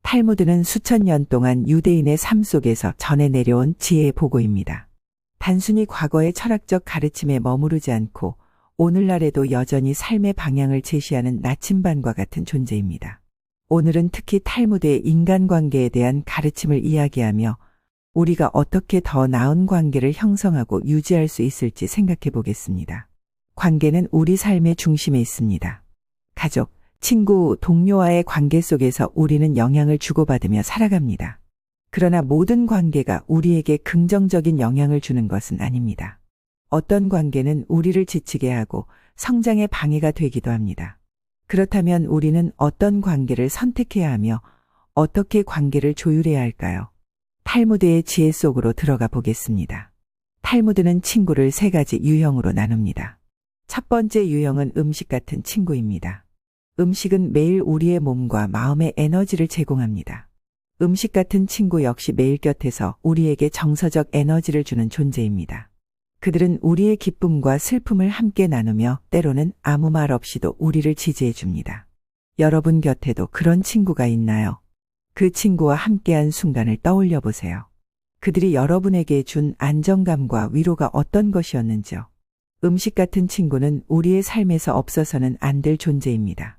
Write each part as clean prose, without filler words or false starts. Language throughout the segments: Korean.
탈무드는 수천 년 동안 유대인의 삶 속에서 전해 내려온 지혜의 보고입니다. 단순히 과거의 철학적 가르침에 머무르지 않고 오늘날에도 여전히 삶의 방향을 제시하는 나침반과 같은 존재입니다. 오늘은 특히 탈무드의 인간관계에 대한 가르침을 이야기하며 우리가 어떻게 더 나은 관계를 형성하고 유지할 수 있을지 생각해 보겠습니다. 관계는 우리 삶의 중심에 있습니다. 가족, 친구, 동료와의 관계 속에서 우리는 영향을 주고받으며 살아갑니다. 그러나 모든 관계가 우리에게 긍정적인 영향을 주는 것은 아닙니다. 어떤 관계는 우리를 지치게 하고 성장에 방해가 되기도 합니다. 그렇다면 우리는 어떤 관계를 선택해야 하며 어떻게 관계를 조율해야 할까요? 탈무드의 지혜 속으로 들어가 보겠습니다. 탈무드는 친구를 세 가지 유형으로 나눕니다. 첫 번째 유형은 음식 같은 친구입니다. 음식은 매일 우리의 몸과 마음의 에너지를 제공합니다. 음식 같은 친구 역시 매일 곁에서 우리에게 정서적 에너지를 주는 존재입니다. 그들은 우리의 기쁨과 슬픔을 함께 나누며 때로는 아무 말 없이도 우리를 지지해 줍니다. 여러분 곁에도 그런 친구가 있나요? 그 친구와 함께한 순간을 떠올려 보세요. 그들이 여러분에게 준 안정감과 위로가 어떤 것이었는지요? 음식 같은 친구는 우리의 삶에서 없어서는 안 될 존재입니다.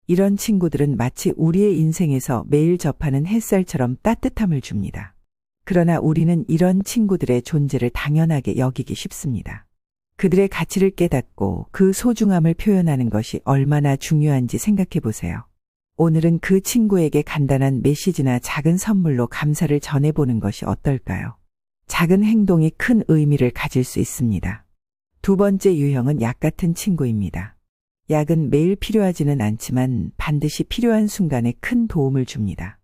이런 친구들은 마치 우리의 인생에서 매일 접하는 햇살처럼 따뜻함을 줍니다. 그러나 우리는 이런 친구들의 존재를 당연하게 여기기 쉽습니다. 그들의 가치를 깨닫고 그 소중함을 표현하는 것이 얼마나 중요한지 생각해 보세요. 오늘은 그 친구에게 간단한 메시지나 작은 선물로 감사를 전해보는 것이 어떨까요? 작은 행동이 큰 의미를 가질 수 있습니다. 두 번째 유형은 약 같은 친구입니다. 약은 매일 필요하지는 않지만 반드시 필요한 순간에 큰 도움을 줍니다.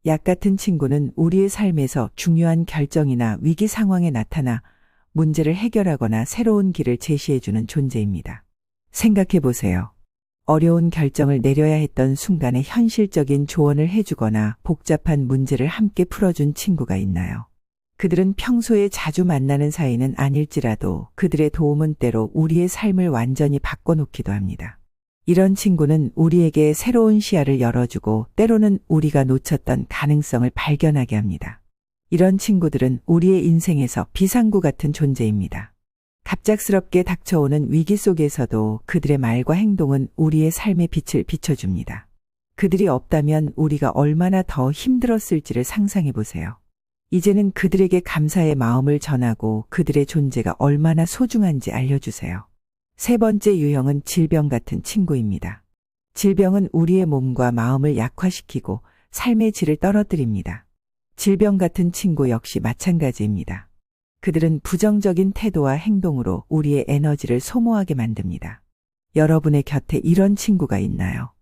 약 같은 친구는 우리의 삶에서 중요한 결정이나 위기 상황에 나타나 문제를 해결하거나 새로운 길을 제시해주는 존재입니다. 생각해 보세요. 어려운 결정을 내려야 했던 순간에 현실적인 조언을 해주거나 복잡한 문제를 함께 풀어준 친구가 있나요? 그들은 평소에 자주 만나는 사이는 아닐지라도 그들의 도움은 때로 우리의 삶을 완전히 바꿔놓기도 합니다. 이런 친구는 우리에게 새로운 시야를 열어주고 때로는 우리가 놓쳤던 가능성을 발견하게 합니다. 이런 친구들은 우리의 인생에서 비상구 같은 존재입니다. 갑작스럽게 닥쳐오는 위기 속에서도 그들의 말과 행동은 우리의 삶의 빛을 비춰줍니다. 그들이 없다면 우리가 얼마나 더 힘들었을지를 상상해 보세요. 이제는 그들에게 감사의 마음을 전하고 그들의 존재가 얼마나 소중한지 알려주세요. 세 번째 유형은 질병 같은 친구입니다. 질병은 우리의 몸과 마음을 약화시키고 삶의 질을 떨어뜨립니다. 질병 같은 친구 역시 마찬가지입니다. 그들은 부정적인 태도와 행동으로 우리의 에너지를 소모하게 만듭니다. 여러분의 곁에 이런 친구가 있나요?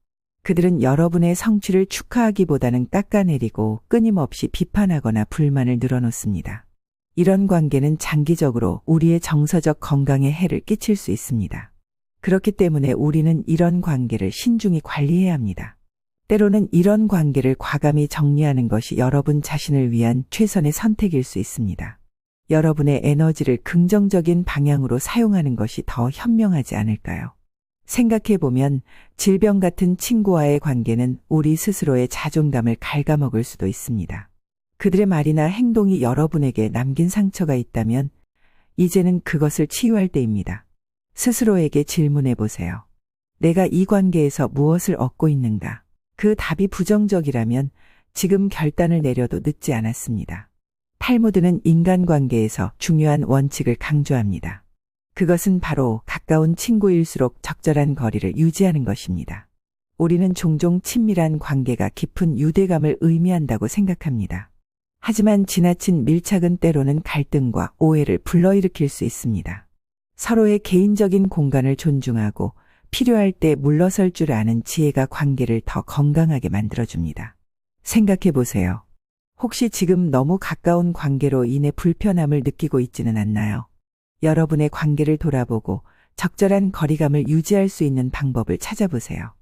그들은 여러분의 성취를 축하하기보다는 깎아내리고 끊임없이 비판하거나 불만을 늘어놓습니다. 이런 관계는 장기적으로 우리의 정서적 건강에 해를 끼칠 수 있습니다. 그렇기 때문에 우리는 이런 관계를 신중히 관리해야 합니다. 때로는 이런 관계를 과감히 정리하는 것이 여러분 자신을 위한 최선의 선택일 수 있습니다. 여러분의 에너지를 긍정적인 방향으로 사용하는 것이 더 현명하지 않을까요? 생각해보면 질병 같은 친구와의 관계는 우리 스스로의 자존감을 갉아먹을 수도 있습니다. 그들의 말이나 행동이 여러분에게 남긴 상처가 있다면 이제는 그것을 치유할 때입니다. 스스로에게 질문해 보세요. 내가 이 관계에서 무엇을 얻고 있는가? 그 답이 부정적이라면 지금 결단을 내려도 늦지 않았습니다. 탈무드는 인간관계에서 중요한 원칙을 강조합니다. 그것은 바로 가까운 친구일수록 적절한 거리를 유지하는 것입니다. 우리는 종종 친밀한 관계가 깊은 유대감을 의미한다고 생각합니다. 하지만 지나친 밀착은 때로는 갈등과 오해를 불러일으킬 수 있습니다. 서로의 개인적인 공간을 존중하고 필요할 때 물러설 줄 아는 지혜가 관계를 더 건강하게 만들어줍니다. 생각해 보세요. 혹시 지금 너무 가까운 관계로 인해 불편함을 느끼고 있지는 않나요? 여러분의 관계를 돌아보고 적절한 거리감을 유지할 수 있는 방법을 찾아보세요.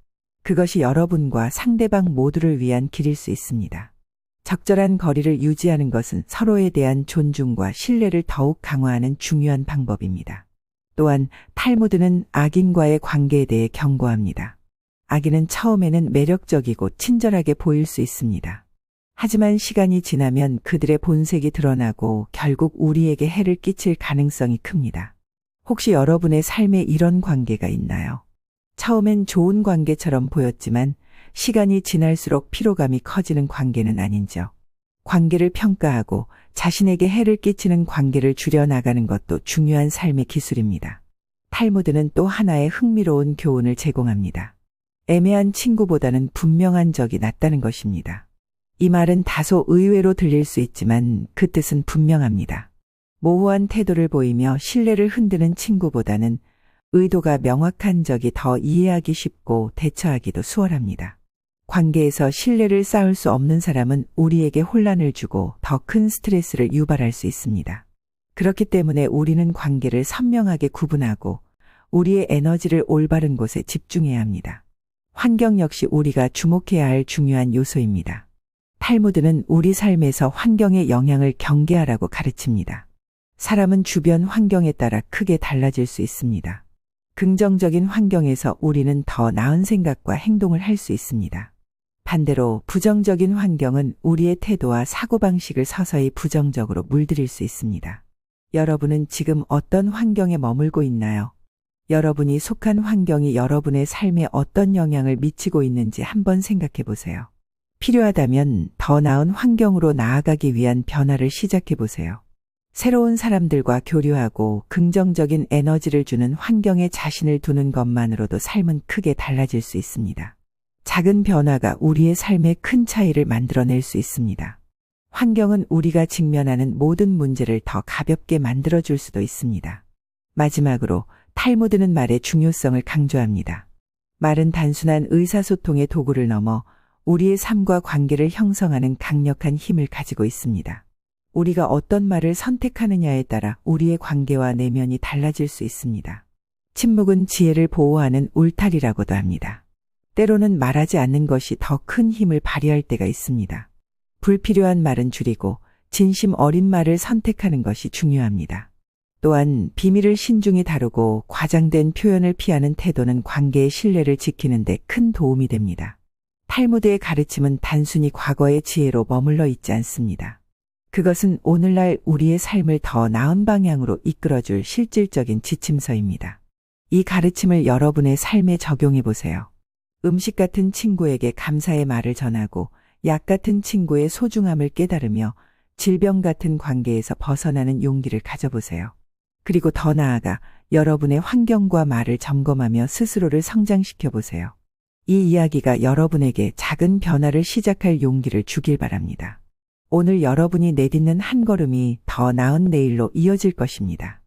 그것이 여러분과 상대방 모두를 위한 길일 수 있습니다. 적절한 거리를 유지하는 것은 서로에 대한 존중과 신뢰를 더욱 강화하는 중요한 방법입니다. 또한 탈무드는 악인과의 관계에 대해 경고합니다. 악인은 처음에는 매력적이고 친절하게 보일 수 있습니다. 하지만 시간이 지나면 그들의 본색이 드러나고 결국 우리에게 해를 끼칠 가능성이 큽니다. 혹시 여러분의 삶에 이런 관계가 있나요? 처음엔 좋은 관계처럼 보였지만 시간이 지날수록 피로감이 커지는 관계는 아닌죠. 관계를 평가하고 자신에게 해를 끼치는 관계를 줄여나가는 것도 중요한 삶의 기술입니다. 탈무드는 또 하나의 흥미로운 교훈을 제공합니다. 애매한 친구보다는 분명한 적이 낫다는 것입니다. 이 말은 다소 의외로 들릴 수 있지만 그 뜻은 분명합니다. 모호한 태도를 보이며 신뢰를 흔드는 친구보다는 의도가 명확한 적이 더 이해하기 쉽고 대처하기도 수월합니다. 관계에서 신뢰를 쌓을 수 없는 사람은 우리에게 혼란을 주고 더 큰 스트레스를 유발할 수 있습니다. 그렇기 때문에 우리는 관계를 선명하게 구분하고 우리의 에너지를 올바른 곳에 집중해야 합니다. 환경 역시 우리가 주목해야 할 중요한 요소입니다. 탈무드는 우리 삶에서 환경의 영향을 경계하라고 가르칩니다. 사람은 주변 환경에 따라 크게 달라질 수 있습니다. 긍정적인 환경에서 우리는 더 나은 생각과 행동을 할 수 있습니다. 반대로 부정적인 환경은 우리의 태도와 사고방식을 서서히 부정적으로 물들일 수 있습니다. 여러분은 지금 어떤 환경에 머물고 있나요? 여러분이 속한 환경이 여러분의 삶에 어떤 영향을 미치고 있는지 한번 생각해 보세요. 필요하다면 더 나은 환경으로 나아가기 위한 변화를 시작해 보세요. 새로운 사람들과 교류하고 긍정적인 에너지를 주는 환경에 자신을 두는 것만으로도 삶은 크게 달라질 수 있습니다. 작은 변화가 우리의 삶에 큰 차이를 만들어낼 수 있습니다. 환경은 우리가 직면하는 모든 문제를 더 가볍게 만들어줄 수도 있습니다. 마지막으로 탈무드는 말의 중요성을 강조합니다. 말은 단순한 의사소통의 도구를 넘어 우리의 삶과 관계를 형성하는 강력한 힘을 가지고 있습니다. 우리가 어떤 말을 선택하느냐에 따라 우리의 관계와 내면이 달라질 수 있습니다. 침묵은 지혜를 보호하는 울타리라고도 합니다. 때로는 말하지 않는 것이 더 큰 힘을 발휘할 때가 있습니다. 불필요한 말은 줄이고 진심 어린 말을 선택하는 것이 중요합니다. 또한 비밀을 신중히 다루고 과장된 표현을 피하는 태도는 관계의 신뢰를 지키는 데 큰 도움이 됩니다. 탈무드의 가르침은 단순히 과거의 지혜로 머물러 있지 않습니다. 그것은 오늘날 우리의 삶을 더 나은 방향으로 이끌어줄 실질적인 지침서입니다. 이 가르침을 여러분의 삶에 적용해 보세요. 음식 같은 친구에게 감사의 말을 전하고 약 같은 친구의 소중함을 깨달으며 질병 같은 관계에서 벗어나는 용기를 가져보세요. 그리고 더 나아가 여러분의 환경과 말을 점검하며 스스로를 성장시켜 보세요. 이 이야기가 여러분에게 작은 변화를 시작할 용기를 주길 바랍니다. 오늘 여러분이 내딛는 한 걸음이 더 나은 내일로 이어질 것입니다.